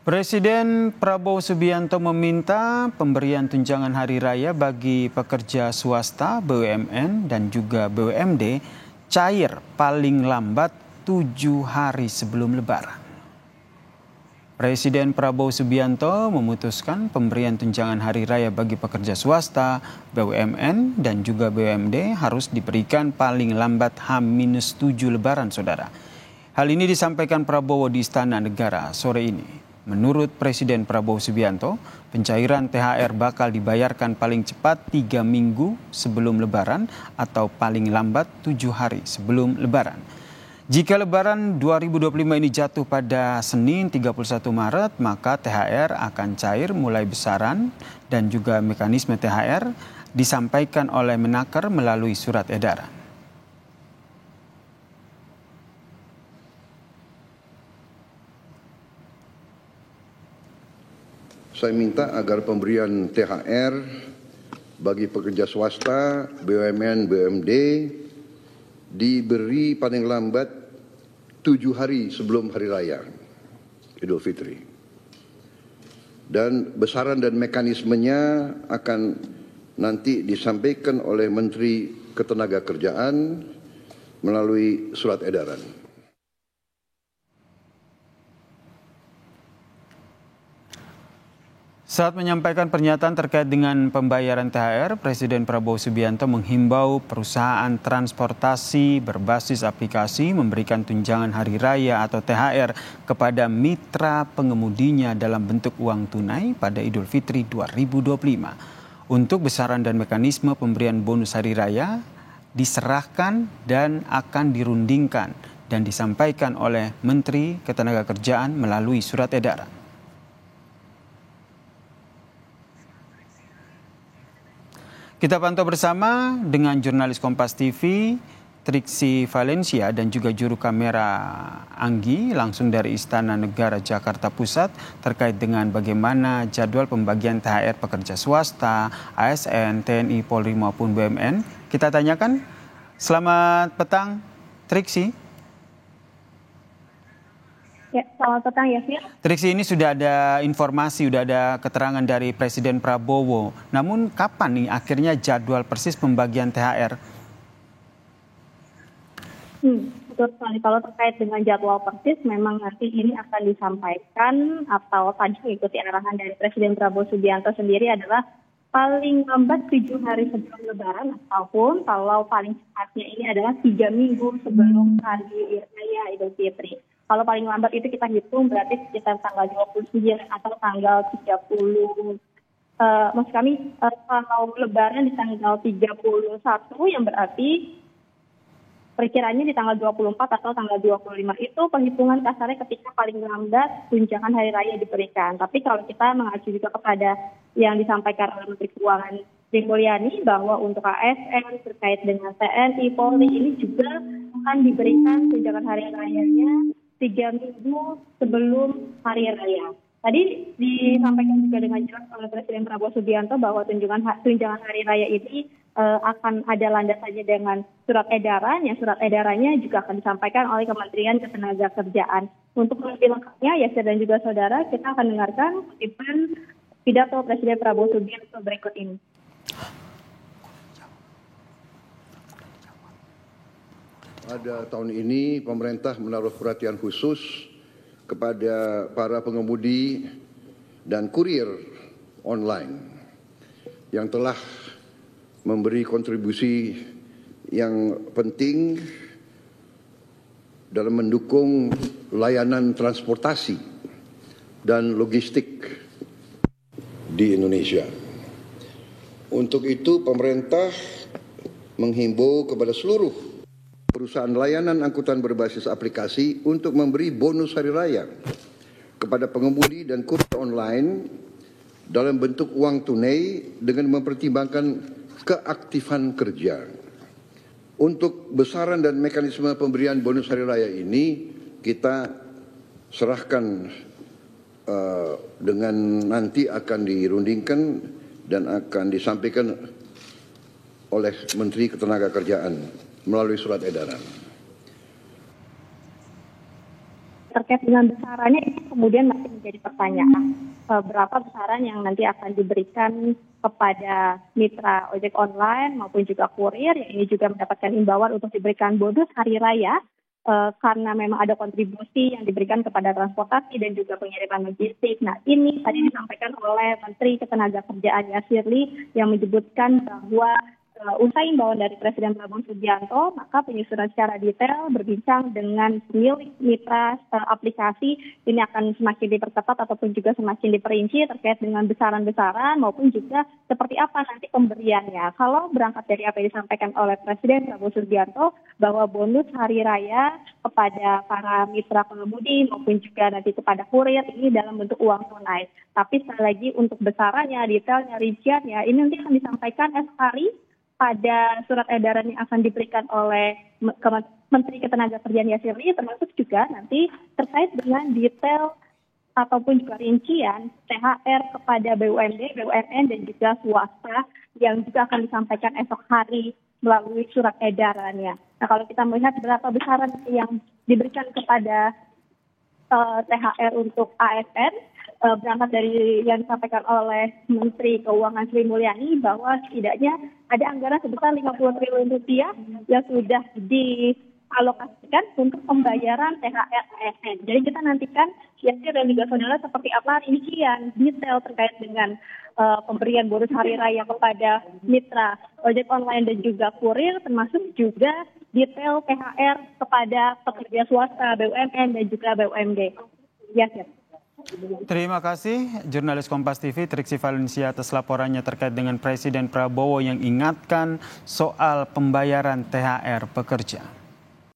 Presiden Prabowo Subianto meminta pemberian tunjangan hari raya bagi pekerja swasta, BUMN, dan juga BUMD cair paling lambat 7 hari sebelum Lebaran. Presiden Prabowo Subianto memutuskan pemberian tunjangan hari raya bagi pekerja swasta, BUMN, dan juga BUMD harus diberikan paling lambat H-7 Lebaran, saudara. Hal ini disampaikan Prabowo di Istana Negara sore ini. Menurut Presiden Prabowo Subianto, pencairan THR bakal dibayarkan paling cepat 3 minggu sebelum Lebaran atau paling lambat 7 hari sebelum Lebaran. Jika Lebaran 2025 ini jatuh pada Senin 31 Maret, maka THR akan cair mulai besaran dan juga mekanisme THR disampaikan oleh Menaker melalui surat edaran. Saya minta agar pemberian THR bagi pekerja swasta, BUMN, BUMD diberi paling lambat 7 hari sebelum Hari Raya Idul Fitri. Dan besaran dan mekanismenya akan nanti disampaikan oleh Menteri Ketenagakerjaan melalui surat edaran. Saat menyampaikan pernyataan terkait dengan pembayaran THR, Presiden Prabowo Subianto menghimbau perusahaan transportasi berbasis aplikasi memberikan tunjangan hari raya atau THR kepada mitra pengemudinya dalam bentuk uang tunai pada Idul Fitri 2025. Untuk besaran dan mekanisme pemberian bonus hari raya diserahkan dan akan dirundingkan dan disampaikan oleh Menteri Ketenagakerjaan melalui surat edaran. Kita pantau bersama dengan jurnalis Kompas TV, Triksi Valencia, dan juga juru kamera Anggi langsung dari Istana Negara Jakarta Pusat terkait dengan bagaimana jadwal pembagian THR pekerja swasta, ASN, TNI, Polri maupun BUMN. Kita tanyakan, selamat petang Triksi. Ya, selamat petang ya, Fir. Triksi, ini sudah ada informasi, sudah ada keterangan dari Presiden Prabowo. Namun kapan nih akhirnya jadwal persis pembagian THR? Betul sekali. Kalau terkait dengan jadwal persis, memang nanti ini akan disampaikan atau tadi mengikuti arahan dari Presiden Prabowo Subianto sendiri adalah paling lambat 7 hari sebelum Lebaran ataupun kalau paling cepatnya ini adalah 3 minggu sebelum Hari Raya Idul Fitri. Kalau paling lambat itu kita hitung berarti sekitar tanggal 29 atau tanggal 30. Maksud kami kalau Lebaran di tanggal 31 yang berarti perkiraannya di tanggal 24 atau tanggal 25 itu penghitungan kasarnya ketika paling lambat tunjangan hari raya diberikan. Tapi kalau kita mengacu juga kepada yang disampaikan oleh Menteri Keuangan Sri Mulyani bahwa untuk ASN terkait dengan TNI, Polri ini juga akan diberikan tunjangan hari rayanya 3 minggu sebelum Hari Raya. Tadi disampaikan juga dengan jelas oleh Presiden Prabowo Subianto bahwa tunjangan Hari Raya ini akan ada landasannya dengan surat edaran, yang surat edarannya juga akan disampaikan oleh Kementerian Ketenagakerjaan. Untuk lebih lengkapnya, ya dan juga saudara, kita akan dengarkan kutipan pidato Presiden Prabowo Subianto berikut ini. Pada tahun ini pemerintah menaruh perhatian khusus kepada para pengemudi dan kurir online yang telah memberi kontribusi yang penting dalam mendukung layanan transportasi dan logistik di Indonesia. Untuk itu pemerintah menghimbau kepada seluruh perusahaan layanan angkutan berbasis aplikasi untuk memberi bonus hari raya kepada pengemudi dan kurir online dalam bentuk uang tunai dengan mempertimbangkan keaktifan kerja. Untuk besaran dan mekanisme pemberian bonus hari raya ini kita serahkan dengan nanti akan dirundingkan dan akan disampaikan oleh Menteri Ketenagakerjaan melalui surat edaran. terkait dengan besarannya itu kemudian masih menjadi pertanyaan. Berapa besaran yang nanti akan diberikan kepada mitra ojek online maupun juga kurir, yang ini juga mendapatkan imbauan untuk diberikan bonus hari raya karena memang ada kontribusi yang diberikan kepada transportasi dan juga pengiriman logistik. Nah, ini tadi disampaikan oleh Menteri Ketenagakerjaan Yasirli yang menyebutkan bahwa usai imbauan dari Presiden Prabowo Subianto, maka penyusunan secara detail berbincang dengan pemilik mitra aplikasi ini akan semakin diperketat ataupun juga semakin diperinci terkait dengan besaran-besaran maupun juga seperti apa nanti pemberiannya. Kalau berangkat dari apa yang disampaikan oleh Presiden Prabowo Subianto bahwa bonus hari raya kepada para mitra pengemudi maupun juga nanti kepada kurir ini dalam bentuk uang tunai. Tapi sekali lagi untuk besarannya, detailnya, rinciannya ini nanti akan disampaikan esok hari pada surat edaran yang akan diberikan oleh Menteri Ketenagakerjaan Yasirli, termasuk juga nanti terkait dengan detail ataupun juga rincian THR kepada BUMD, BUMN dan juga swasta yang juga akan disampaikan esok hari melalui surat edarannya. Nah, kalau kita melihat berapa besaran yang diberikan kepada THR untuk ASN, berangkat dari yang disampaikan oleh Menteri Keuangan Sri Mulyani bahwa setidaknya ada anggaran sebesar 50 triliun rupiah yang sudah dialokasikan untuk pembayaran THR ASN. Jadi kita nantikan Yasir dan juga saudara seperti apa rincian detail terkait dengan pemberian bonus hari raya kepada mitra ojek online dan juga kurir, termasuk juga detail THR kepada pekerja swasta, BUMN dan juga BUMD. Yasir. Terima kasih jurnalis Kompas TV Triksi Valencia atas laporannya terkait dengan Presiden Prabowo yang ingatkan soal pembayaran THR pekerja.